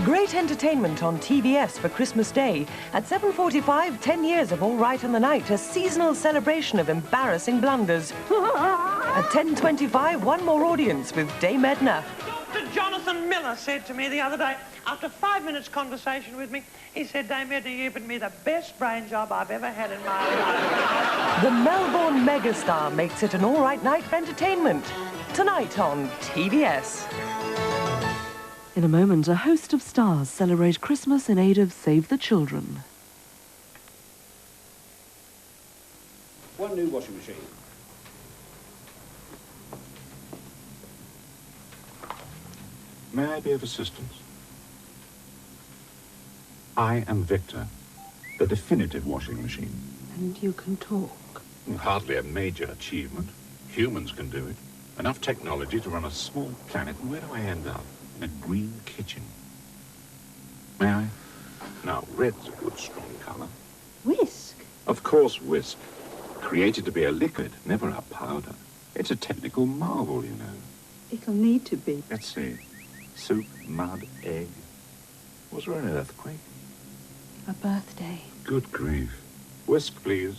Great entertainment on TBS for Christmas Day. At 7:45, 10 years of All Right in the Night, a seasonal celebration of embarrassing blunders. At 10:25, one more audience with Dame Edna. Dr. Jonathan Miller said to me the other day, after 5 minutes conversation with me, he said, Dame Edna, you've given me the best brain job I've ever had in my life. The Melbourne megastar makes it an all right night for entertainment. Tonight on TBS. In a moment, a host of stars celebrate Christmas in aid of Save the Children. One new washing machine. May I be of assistance? I am Victor, the definitive washing machine. And you can talk. Hardly a major achievement. Humans can do it. Enough technology to run a small planet, and where do I end up? In a green kitchen. May I? Now, red's a good, strong colour. Whisk? Of course, whisk. Created to be a liquid, never a powder. It's a technical marvel, you know. It'll need to be. Let's see. Soup, mud, egg. Was there an earthquake? A birthday. Good grief. Whisk, please.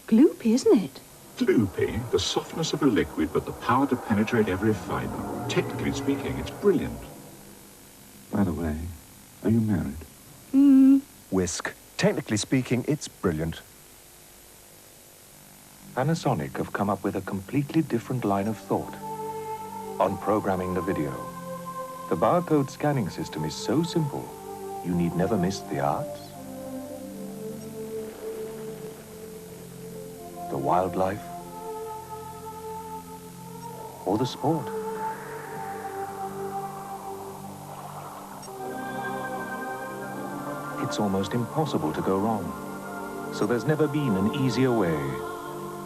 Gloopy, isn't it? Gloopy, the softness of a liquid, but the power to penetrate every fibre. Technically speaking, it's brilliant. By the way, are you married? Whisk. Technically speaking, it's brilliant. Panasonic have come up with a completely different line of thought on programming the video. The barcode scanning system is so simple, you need never miss the arts, the wildlife, or the sport. It's almost impossible to go wrong, so there's never been an easier way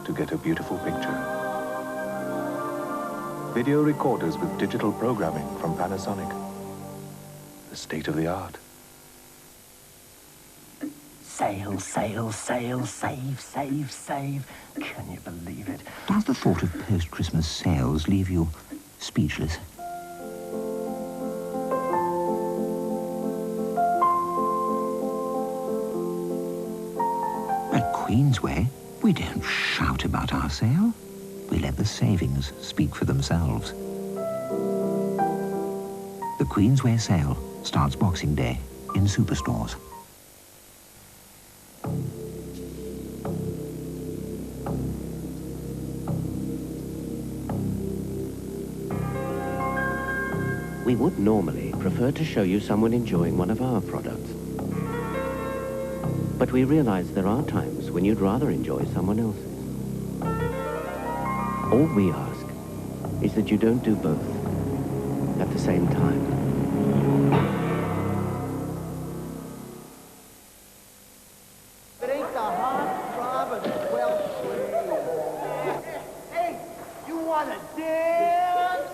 to get a beautiful picture. Video recorders with digital programming from Panasonic. The state of the art. Sail, sail, sail, save, save, save. Can you believe it? Does the thought of post-Christmas sales leave you speechless? At Queensway, we don't shout about our sale. We let the savings speak for themselves. The Queensway sale starts Boxing Day in superstores. We would normally prefer to show you someone enjoying one of our products. But we realize there are times when you'd rather enjoy someone else's. All we ask is that you don't do both at the same time. It ain't the hot throbbing 12 Hey, you want to dance?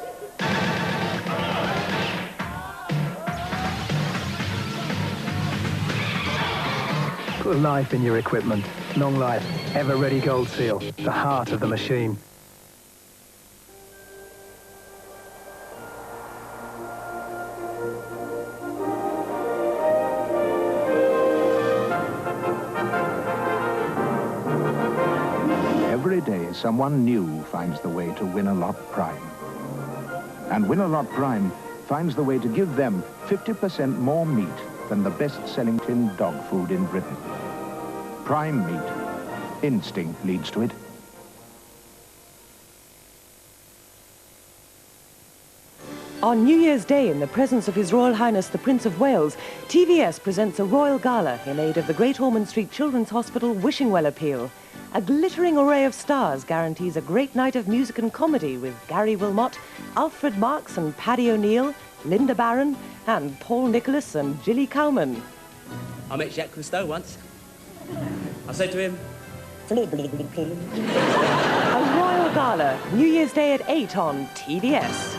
Put life in your equipment. Long life, ever-ready Gold Seal, the heart of the machine. Every day, someone new finds the way to Win-A-Lot Prime. And Win-A-Lot Prime finds the way to give them 50% more meat than the best-selling tin dog food in Britain. Prime meat. Instinct leads to it. On New Year's Day, in the presence of His Royal Highness the Prince of Wales, TVS presents a royal gala in aid of the Great Ormond Street Children's Hospital Wishing Well appeal. A glittering array of stars guarantees a great night of music and comedy with Gary Wilmot, Alfred Marks and Paddy O'Neill, Linda Barron, and Paul Nicholas and Gilly Cowman. I met Jacques Cousteau once. I said to him, A royal gala, New Year's Day at 8 on TVS.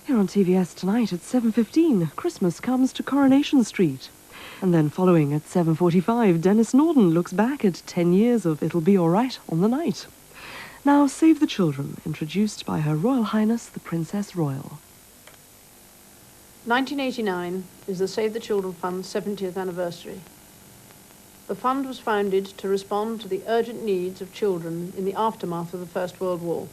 Here on TVS tonight at 7:15, Christmas comes to Coronation Street. And then following at 7:45, Dennis Norden looks back at 10 years of It'll Be All Right on the Night. Now, Save the Children, introduced by Her Royal Highness the Princess Royal. 1989 is the Save the Children Fund's 70th anniversary. The fund was founded to respond to the urgent needs of children in the aftermath of the First World War.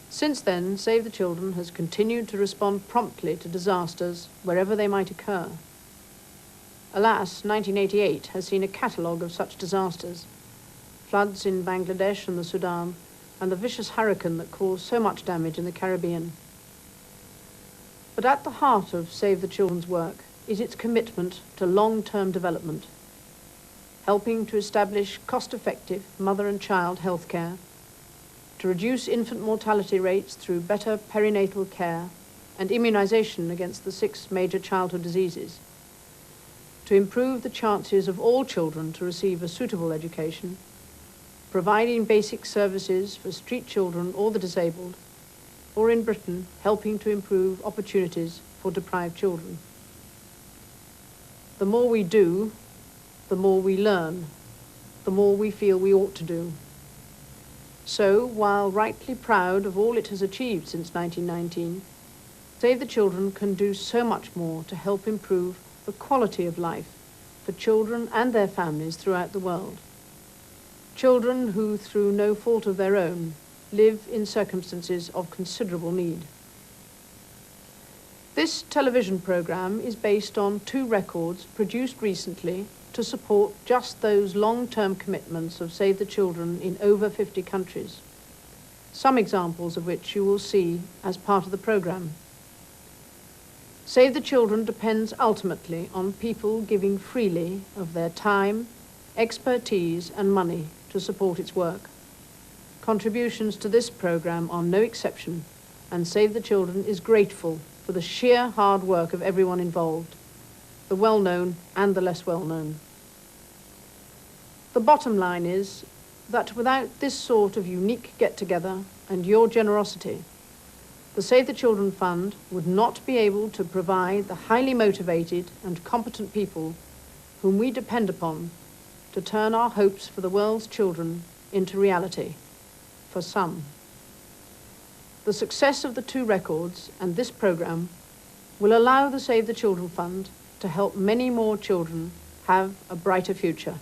Since then, Save the Children has continued to respond promptly to disasters wherever they might occur. Alas, 1988 has seen a catalogue of such disasters: floods in Bangladesh and the Sudan, and the vicious hurricane that caused so much damage in the Caribbean. But at the heart of Save the Children's work is its commitment to long-term development, helping to establish cost-effective mother and child health care, to reduce infant mortality rates through better perinatal care and immunization against the 6 major childhood diseases, to improve the chances of all children to receive a suitable education, providing basic services for street children or the disabled, or in Britain, helping to improve opportunities for deprived children. The more we do, the more we learn, the more we feel we ought to do. So, while rightly proud of all it has achieved since 1919, Save the Children can do so much more to help improve the quality of life for children and their families throughout the world. Children who, through no fault of their own, live in circumstances of considerable need. This television program is based on 2 records produced recently to support just those long-term commitments of Save the Children in over 50 countries, some examples of which you will see as part of the program. Save the Children depends ultimately on people giving freely of their time, expertise and money to support its work. Contributions to this program are no exception, and Save the Children is grateful for the sheer hard work of everyone involved, the well-known and the less well-known. The bottom line is that without this sort of unique get-together and your generosity, the Save the Children Fund would not be able to provide the highly motivated and competent people whom we depend upon to turn our hopes for the world's children into reality, for some. The success of the 2 records and this program will allow the Save the Children Fund to help many more children have a brighter future.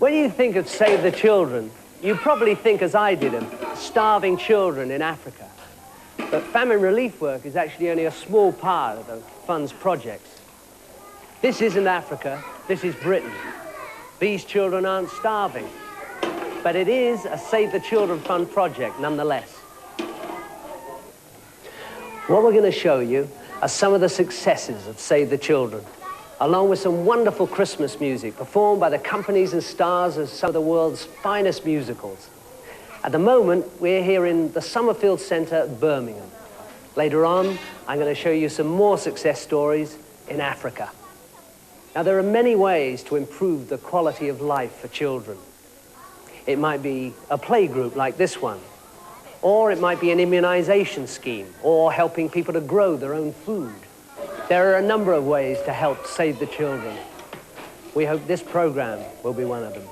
When you think of Save the Children, you probably think, as I did, of starving children in Africa. But famine relief work is actually only a small part of the fund's projects. This isn't Africa, this is Britain. These children aren't starving. But it is a Save the Children Fund project, nonetheless. What we're going to show you are some of the successes of Save the Children, along with some wonderful Christmas music performed by the companies and stars of some of the world's finest musicals. At the moment, we're here in the Summerfield Centre, Birmingham. Later on, I'm going to show you some more success stories in Africa. Now, there are many ways to improve the quality of life for children. It might be a playgroup like this one, or it might be an immunization scheme, or helping people to grow their own food. There are a number of ways to help save the children. We hope this program will be one of them.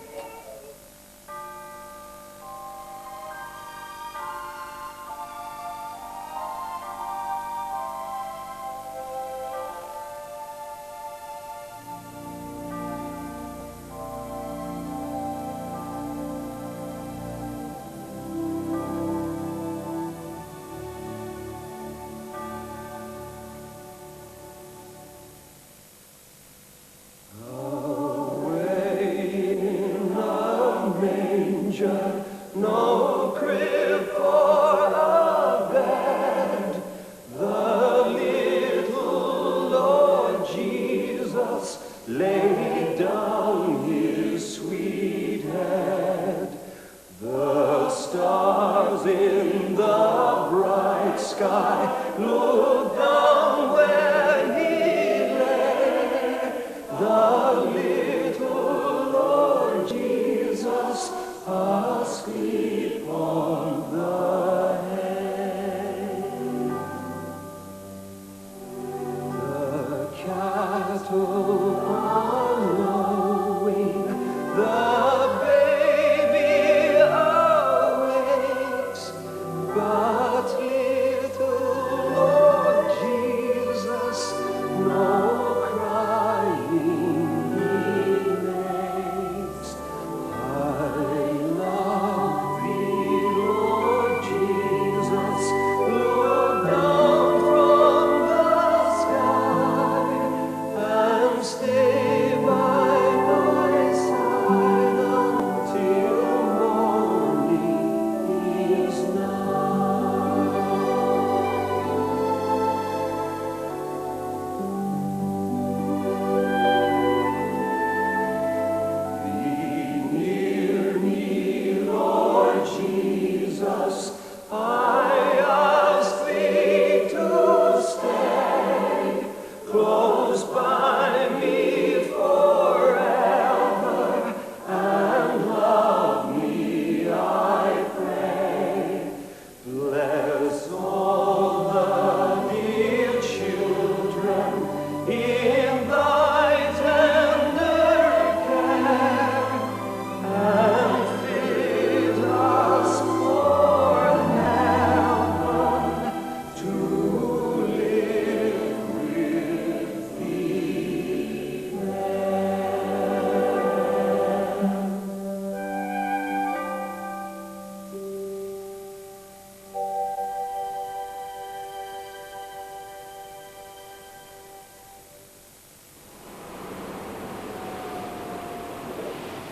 No crib for a bed, the little Lord Jesus laid down his sweet head. The stars in the bright sky looked down where he lay. The little Lord Jesus asleep on the hay. The cattle are lowing, the baby awakes, but little Lord Jesus no crying he makes.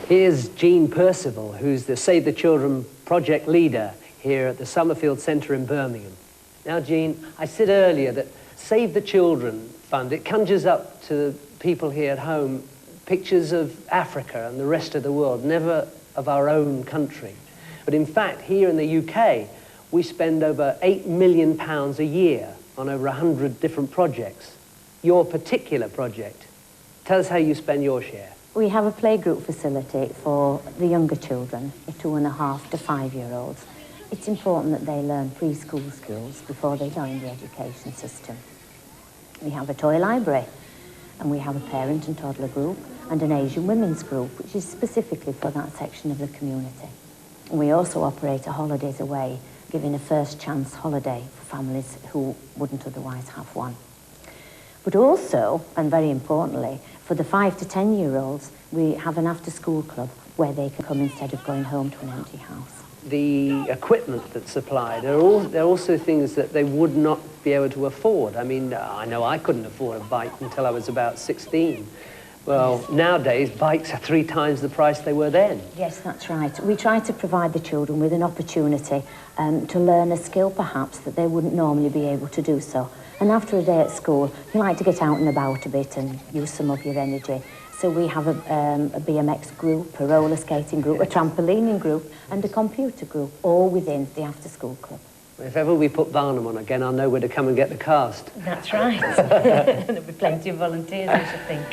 Here's Jean Percival, who's the Save the Children project leader here at the Summerfield Centre in Birmingham. Now, Jean, I said earlier that Save the Children Fund, it conjures up to people here at home pictures of Africa and the rest of the world, never of our own country. But in fact, here in the UK, we spend over £8 million a year on over 100 different projects. Your particular project, tell us how you spend your share. We have a playgroup facility for the younger children, the 2.5 to 5-year-olds. It's important that they learn preschool skills before they join the education system. We have a toy library, and we have a parent and toddler group, and an Asian women's group, which is specifically for that section of the community. And we also operate a holidays away, giving a first chance holiday for families who wouldn't otherwise have one. But also, and very importantly, for the 5 to 10-year-olds, we have an after-school club where they can come instead of going home to an empty house. The equipment that's supplied, there are also things that they would not be able to afford. I mean, I know I couldn't afford a bike until I was about 16. Well, nowadays, bikes are 3 times the price they were then. Yes, that's right. We try to provide the children with an opportunity to learn a skill, perhaps, that they wouldn't normally be able to do so. And after a day at school, you like to get out and about a bit and use some of your energy. So we have a BMX group, a roller skating group, a trampolining group, and a computer group, all within the after-school club. If ever we put Barnum on again, I'll know where to come and get the cast. That's right. There'll be plenty of volunteers, I should think.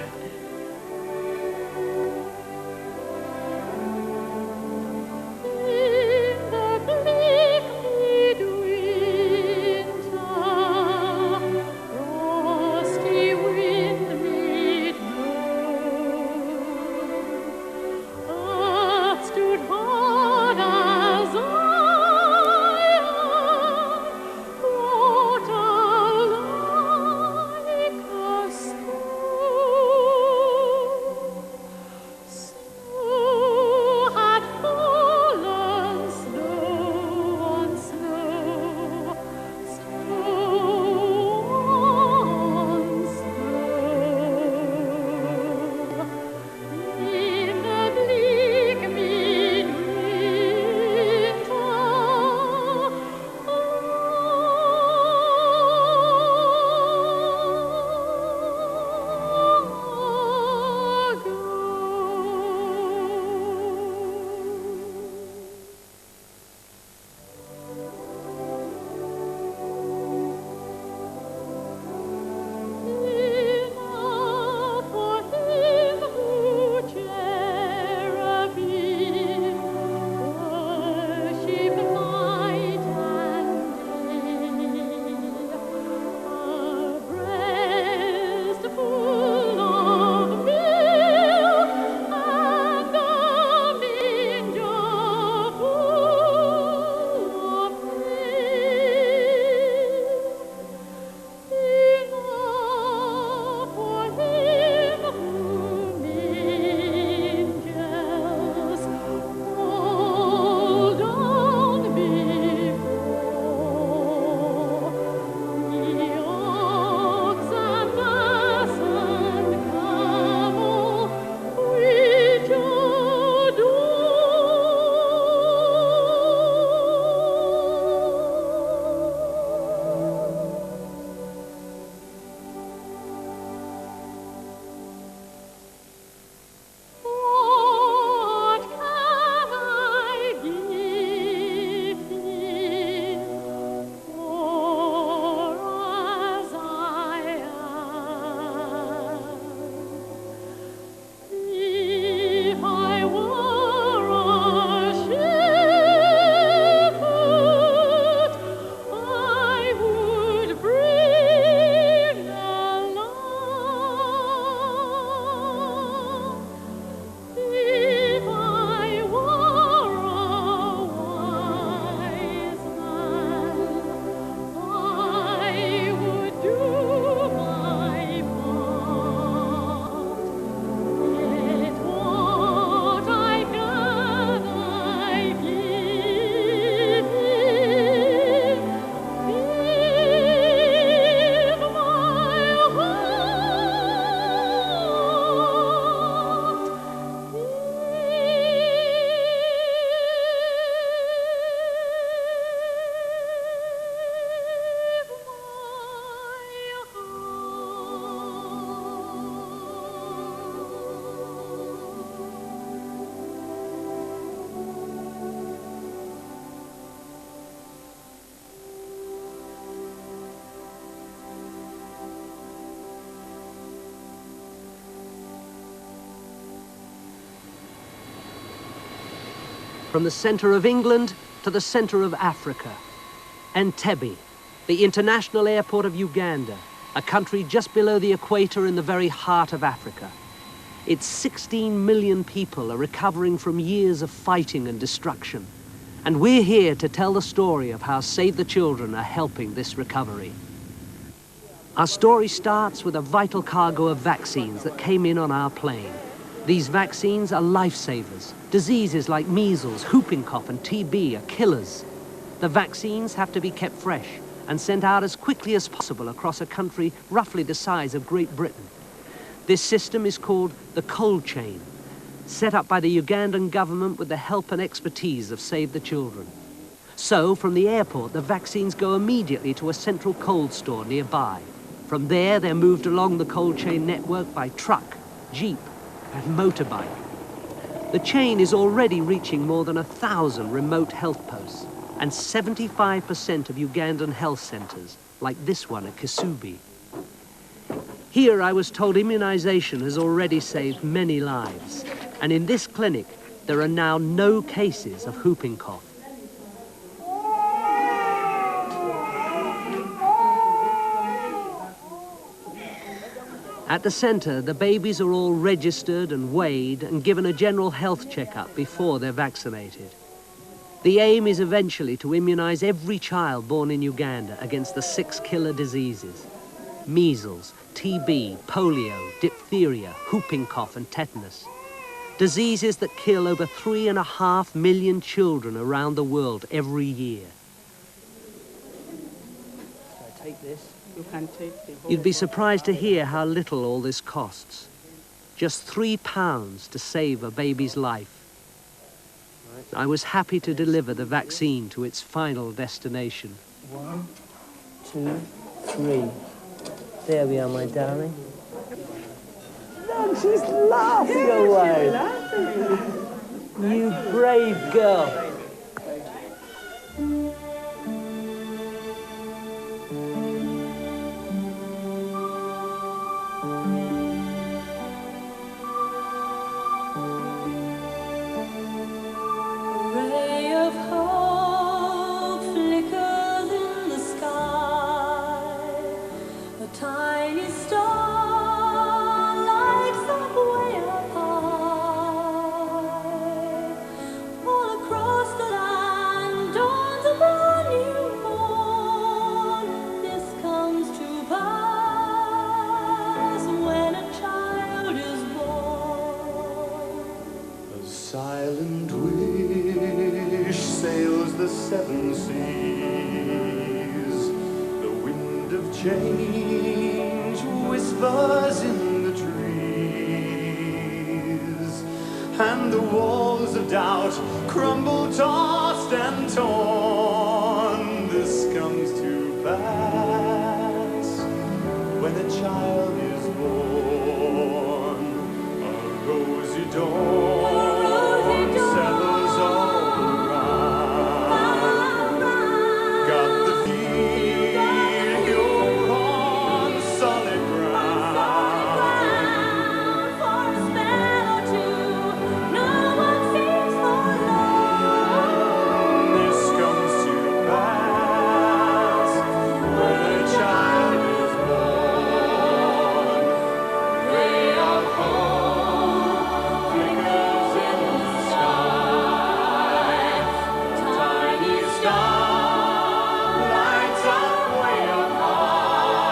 From the centre of England to the centre of Africa. Entebbe, the international airport of Uganda, a country just below the equator in the very heart of Africa. Its 16 million people are recovering from years of fighting and destruction. And we're here to tell the story of how Save the Children are helping this recovery. Our story starts with a vital cargo of vaccines that came in on our plane. These vaccines are lifesavers. Diseases like measles, whooping cough, and TB are killers. The vaccines have to be kept fresh and sent out as quickly as possible across a country roughly the size of Great Britain. This system is called the cold chain, set up by the Ugandan government with the help and expertise of Save the Children. So, from the airport, the vaccines go immediately to a central cold store nearby. From there, they're moved along the cold chain network by truck, jeep, and motorbike. The chain is already reaching more than 1,000 remote health posts and 75% of Ugandan health centres, like this one at Kisubi. Here, I was told immunisation has already saved many lives, and in this clinic, there are now no cases of whooping cough. At the centre, the babies are all registered and weighed and given a general health checkup before they're vaccinated. The aim is eventually to immunise every child born in Uganda against the 6 killer diseases: measles, TB, polio, diphtheria, whooping cough, and tetanus. Diseases that kill over 3.5 million children around the world every year. Shall I take this? You can take the whole. You'd be surprised to hear how little all this costs. Just £3 to save a baby's life. I was happy to deliver the vaccine to its final destination. 1, 2, 3. There we are, my darling. Look, she's laughing away. You brave girl. Silent wish sails the 7 seas. The wind of change whispers in the trees, and the walls of doubt crumble, tossed and torn. This comes to pass when a child is born. A rosy dawn settles all around. Got the feel you're on solid ground. For a spell or two, no one seems forlorn. This comes to pass when a child is born. Ray of hope flickers in the sky. Tiny star lights up way up high.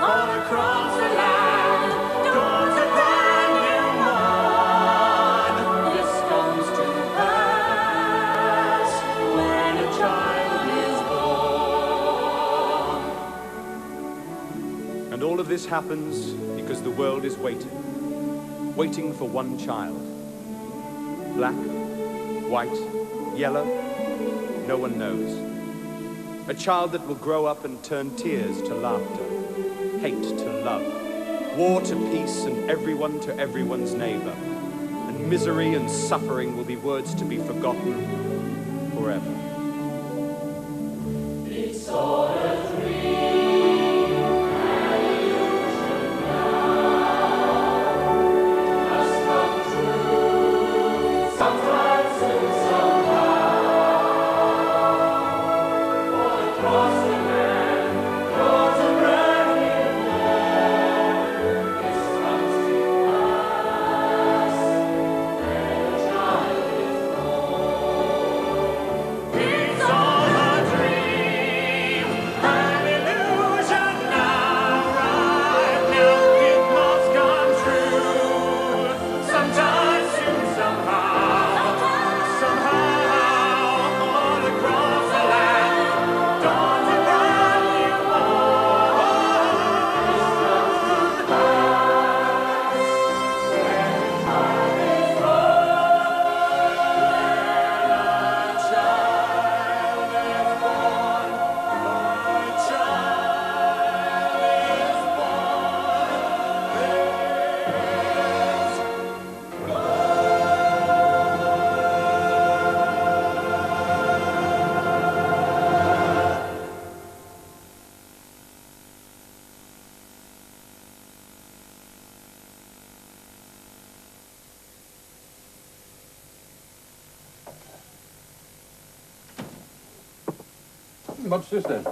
All across the land dawns a brand new morn. This comes to pass when a child is born. And all of this happens because the world is waiting for one child. Black, white, yellow, no one knows. A child that will grow up and turn tears to laughter, hate to love, war to peace, and everyone to everyone's neighbor. And misery and suffering will be words to be forgotten forever. It's all a dream, an illusion now, has come true, sometimes and somehow. All across the land, dawns a brand new morn. This comes to pass when a child is born. It's all a dream, What's this then?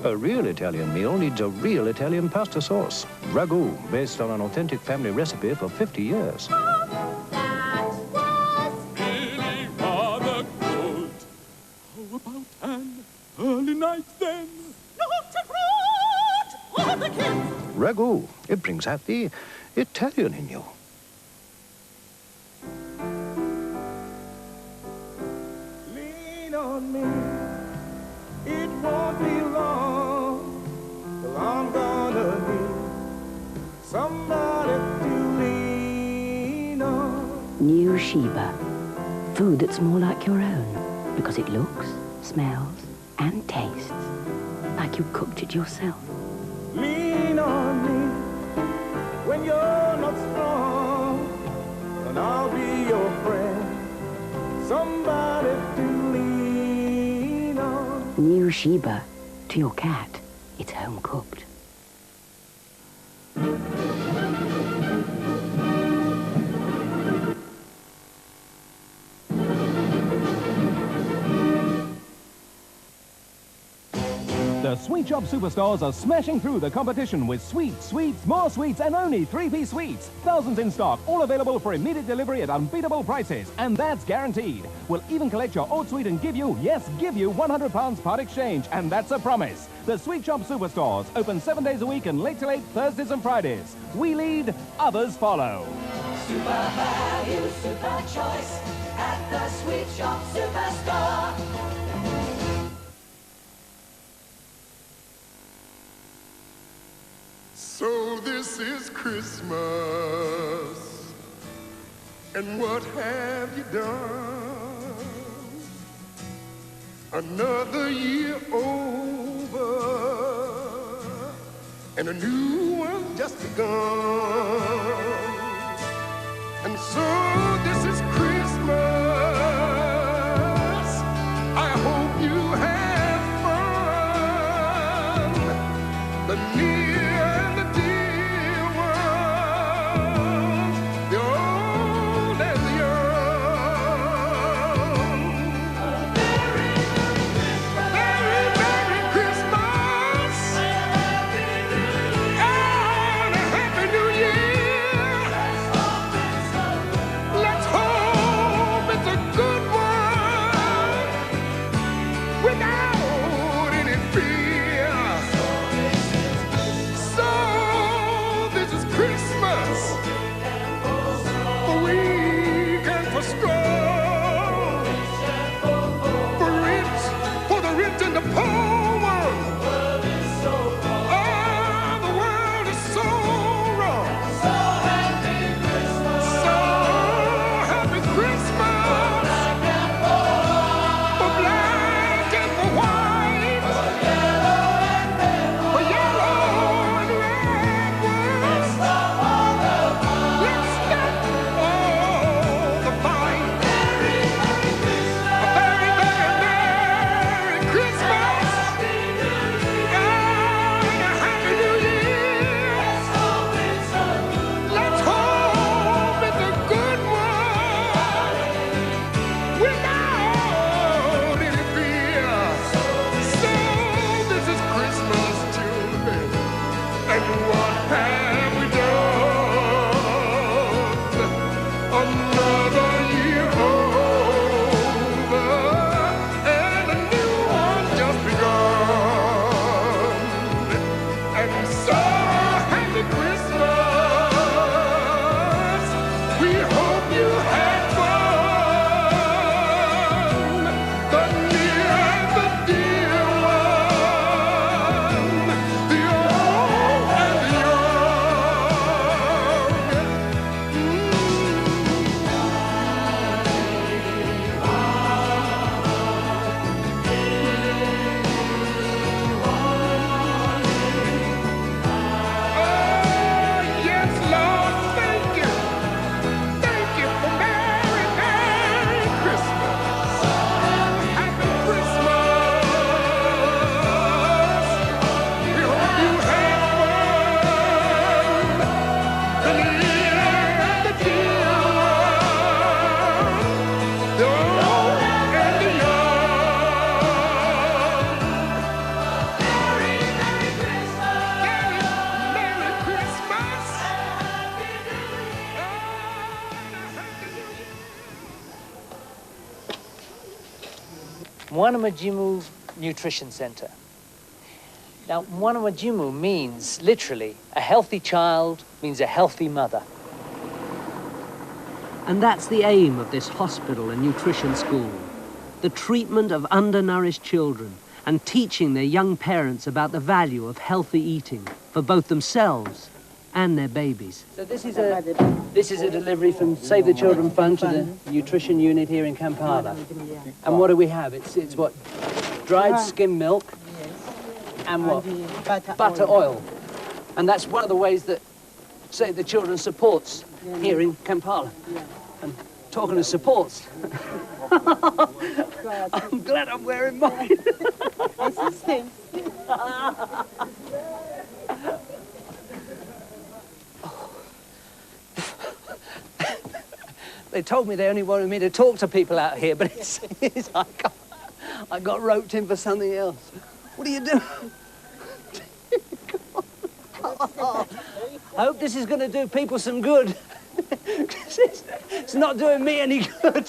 A real Italian meal needs a real Italian pasta sauce. Ragu, based on an authentic family recipe for 50 years. Really rather good. How about an early night then? Not a fraud or the kids. Ragu, it brings out the Italian in you. Lean on me, it won't be long till I'm gonna need somebody to lean on. New Sheba. Food that's more like your own because it looks, smells, and tastes like you cooked it yourself. Lean on me when you're not strong, and I'll be your friend, somebody to lean on. New Sheba. To your cat, it's home cooked. The Sweet Shop Superstars are smashing through the competition with sweets, sweets, more sweets, and only 3-piece sweets. Thousands in stock, all available for immediate delivery at unbeatable prices. And that's guaranteed. We'll even collect your old sweet and give you, yes, give you £100 part exchange. And that's a promise. The Sweet Shop Superstars open 7 days a week and late to late Thursdays and Fridays. We lead, others follow. Super value, super choice at the Sweet Shop Superstore. So this is Christmas, and what have you done? Another year over, and a new one just begun. And so this is Christmas. I hope you have fun. The near and the dear ones, the old and the young. A very, Merry Christmas and a Happy New Year. Let's hope it's a good one without any fear. So this is Christmas, for weak and for strong, for the rich and the poor one. Oh, the world is so wrong. So happy Christmas. So happy Christmas. For black and for white. For yellow and red. For yellow and red ones. Let's stop all the fight. A very, very Merry Christmas. And a Happy New Year. Let's hope it's a good one without any fear. So this is Christmas, children, and what have we done? Another year over, and a new one just begun. And so happy Christmas. We hope you had fun. The near and the dear one, the old and the young. Mwanamajimu Nutrition Center. Now, Mwanamajimu means, literally, a healthy child means a healthy mother. And that's the aim of this hospital and nutrition school. The treatment of undernourished children and teaching their young parents about the value of healthy eating for both themselves and their babies. So this is a delivery from Save the Children Fund to the nutrition unit here in Kampala. And what do we have? It's what? Dried skim milk and what? Butter oil. And that's one of the ways that Save the Children supports here in Kampala. And talking of supports, I'm glad I'm wearing mine. They told me they only wanted me to talk to people out here, but I got roped in for something else. What are you doing? I hope this is going to do people some good. It's not doing me any good.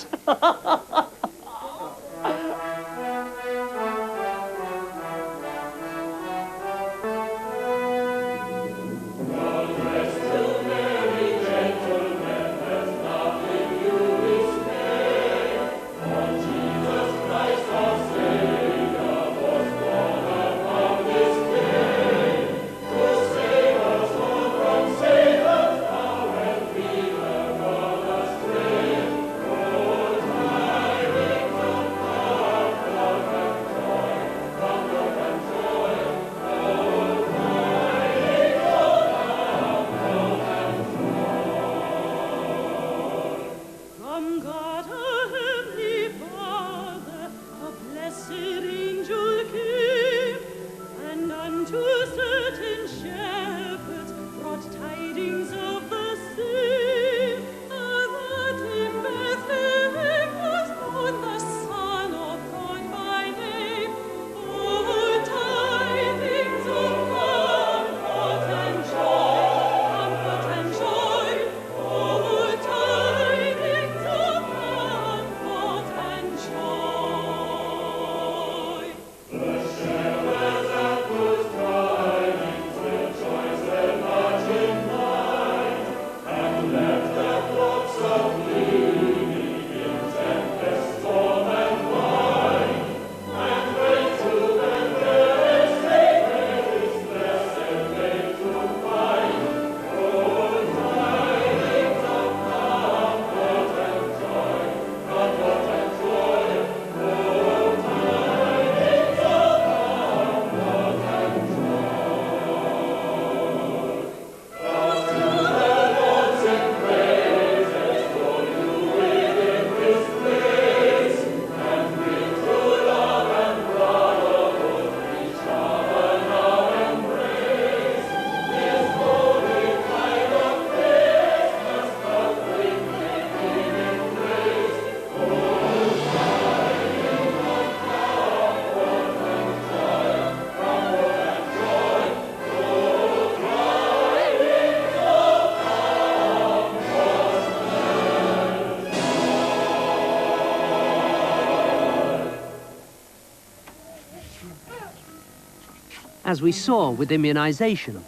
As we saw with immunization,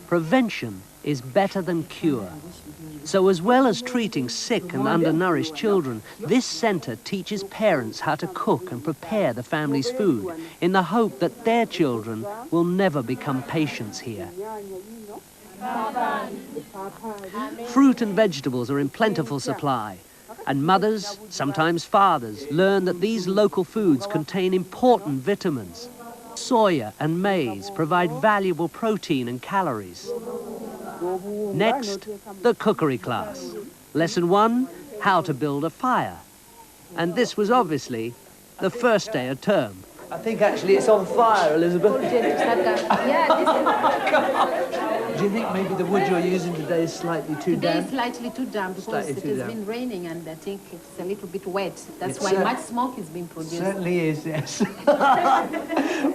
prevention is better than cure. So as well as treating sick and undernourished children, this centre teaches parents how to cook and prepare the family's food in the hope that their children will never become patients here. Fruit and vegetables are in plentiful supply, and mothers, sometimes fathers, learn that these local foods contain important vitamins. Soya and maize provide valuable protein and calories. Next, the cookery class. Lesson 1, how to build a fire. And this was obviously the first day of term. I think actually it's on fire, Elizabeth. Do you think maybe the wood you're using today is slightly too damp? Today is slightly too damp because it has been raining and I think it's a little bit wet. That's why much smoke is being produced. Certainly is, yes.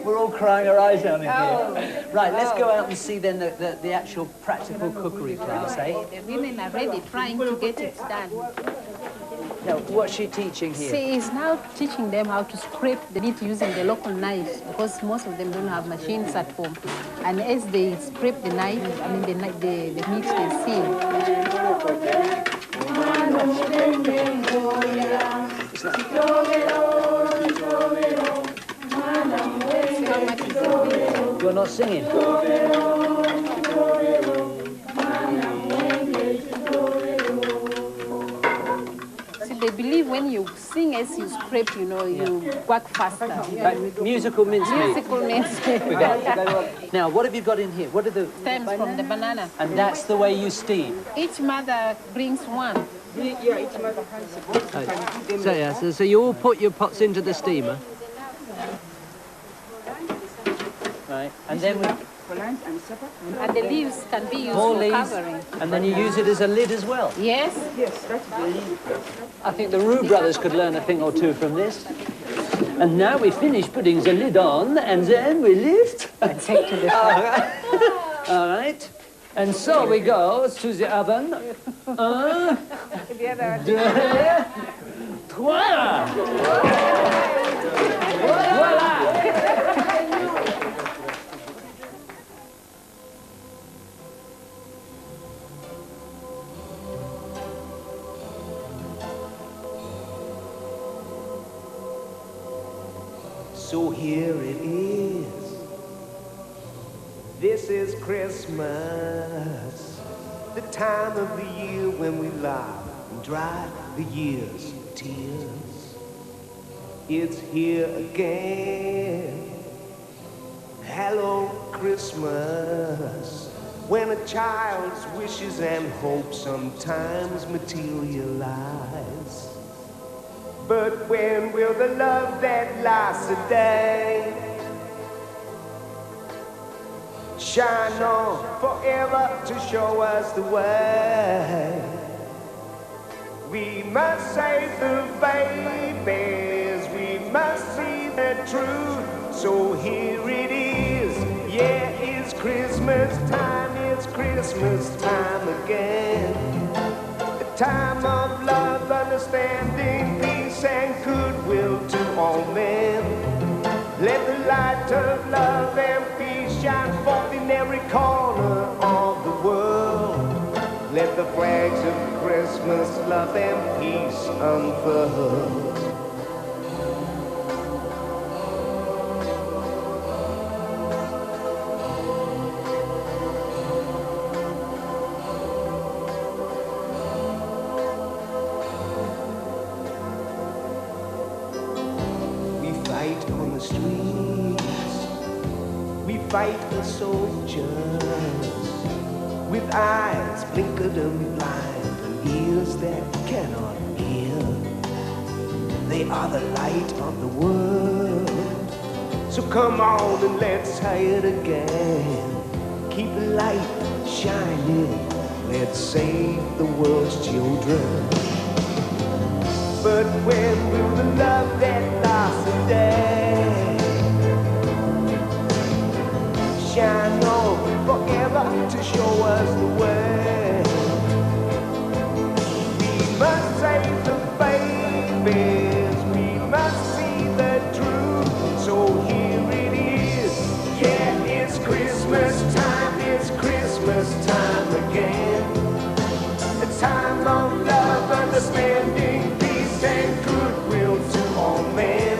We're all crying our eyes out in here. Right, let's go out and see then the actual practical cookery class, eh? The women are ready, trying to get it done. Now, what's she teaching here? She is now teaching them how to scrape the meat using the local knife, because most of them don't have machines at home. And as they scrape the knife, I mean the meat they see. You're not singing? They believe when you sing as you scrape, you know, you work faster. Musical mincemeat. Musical mincemeat. We got. Now, what have you got in here? What are the stems from the banana? And that's the way you steam. Each mother brings one. Yeah, each mother has So you all put your pots into the steamer. Right, and then we. And the leaves can be used More for leaves, covering. and then you use it as a lid as well. Yes. Yes, that's the leaf. I think the Roux brothers could learn a thing or two from this. And now we finish putting the lid on, and then we lift. And take to the front. All right. And so we go to the oven. Un, deux, trois. Voilà. So here it is. This is Christmas, the time of the year when we laugh and dry the year's tears. It's here again. Hello, Christmas, when a child's wishes and hopes sometimes materialize. But when will the love that lasts a day shine on forever to show us the way? We must save the babies, we must see the truth. So here it is, yeah, it's Christmas time time again. A time of love, understanding, peace and goodwill to all men. Let the light of love and peace shine forth in every corner of the world. Let the flags of Christmas, love and peace unfurl. Fight the soldiers with eyes blinkered and blind and ears that cannot hear. They are the light of the world. So come on and let's try it again. Keep the light shining. Let's save the world's children. But when will the love that lasts a day shine on forever to show us the way? We must save the babies, we must see the truth. So here it is, yeah, it's Christmas time again. A time of love, understanding, peace and goodwill to all men.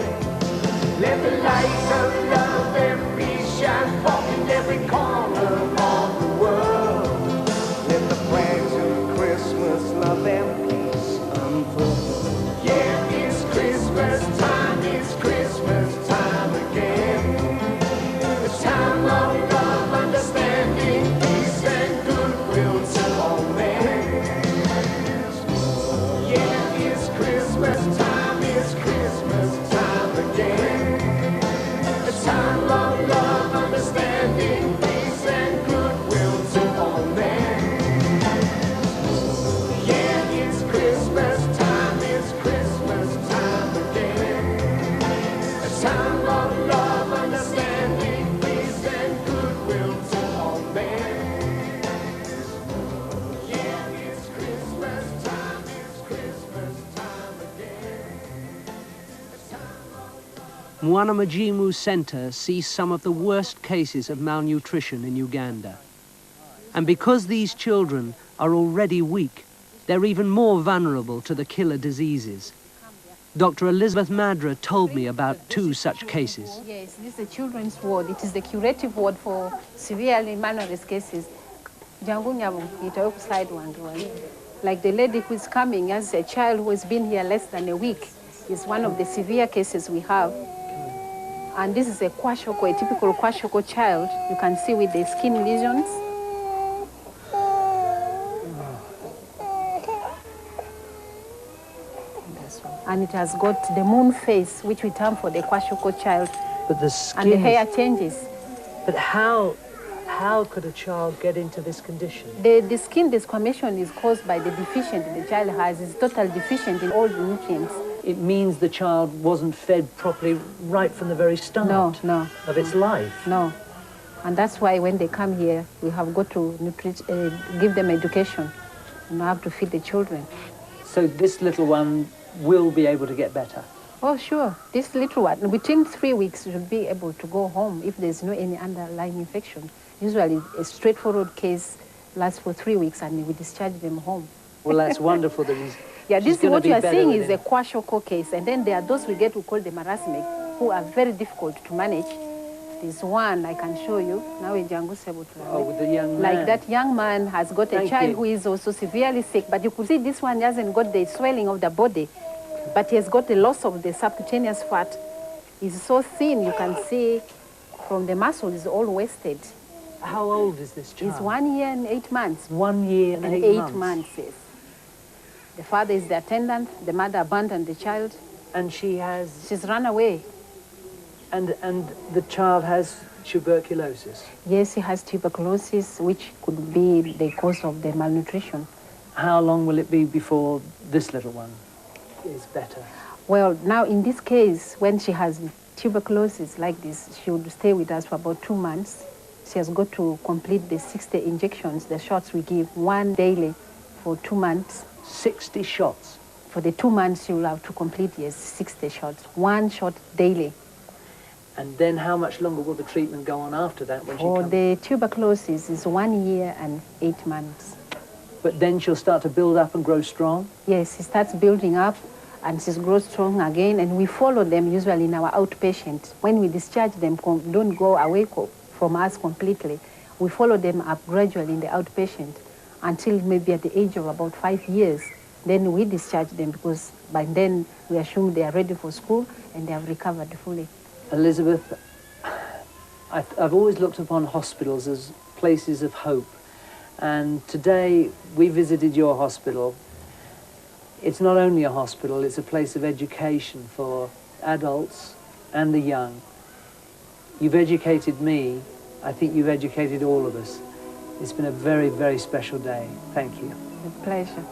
Let the light of love and peace shine forth in every corner of the world. Let the flags of Christmas, love and peace unfurl. Yeah, it's Christmas time again. It's time of love, understanding, peace and Mwanamajimu Center sees some of the worst cases of malnutrition in Uganda. And because these children are already weak, they're even more vulnerable to the killer diseases. Dr. Elizabeth Madra told me about 2 such cases. Yes, this is the children's ward. It is the curative ward for severely malnourished cases. Like the lady who is coming as a child who has been here less than a week is one of the severe cases we have. And this is a kwashoko, a typical kwashoko child. You can see with the skin lesions. And it has got the moon face, which we term for the kwashoko child. But the skin... And the hair changes. But how could a child get into this condition? The skin desquamation is caused by the deficiency the child has. It's totally deficient in all the nutrients. It means the child wasn't fed properly right from the very start of its life. No. And that's why when they come here, we have got to give them education. And have to feed the children. So this little one will be able to get better? Oh, sure. This little one, within 3 weeks, should be able to go home if there's no any underlying infection. Usually, a straightforward case lasts for 3 weeks, and we discharge them home. Well, that's wonderful that he's... Yeah, this is what you are seeing is a kwashoko case, and then there are those we get to call the marasmic, who are very difficult to manage. There's one I can show you. Now in Jangu Sebutra. Oh, with the young man. Like that young man has got a child who is also severely sick, but you could see this one hasn't got the swelling of the body, but he has got the loss of the subcutaneous fat. He's so thin, you can see from the muscle is all wasted. How old is this child? He's 1 year and 8 months. 1 year and 8 months? Yes. The father is the attendant, the mother abandoned the child. And she has... She's run away. And the child has tuberculosis? Yes, he has tuberculosis, which could be the cause of the malnutrition. How long will it be before this little one is better? Well, now in this case, when she has tuberculosis like this, she would stay with us for about 2 months. She has got to complete the 60 injections, the shots we give, 1 daily for 2 months. 60 shots? For the 2 months, she will have to complete, yes, 60 shots, 1 shot daily. And then how much longer will the treatment go on after that when she For comes? the tuberculosis is 1 year and 8 months. But then she'll start to build up and grow strong? Yes, she starts building up and she grows strong again, and we follow them usually in our outpatient. When we discharge them, don't go away from us completely. We follow them up gradually in the outpatient until maybe at the age of about 5 years. Then we discharge them because by then we assume they are ready for school and they have recovered fully. Elizabeth, I've always looked upon hospitals as places of hope. And today we visited your hospital. It's not only a hospital, it's a place of education for adults and the young. You've educated me. I think you've educated all of us. It's been a very, very special day. Thank you. A pleasure.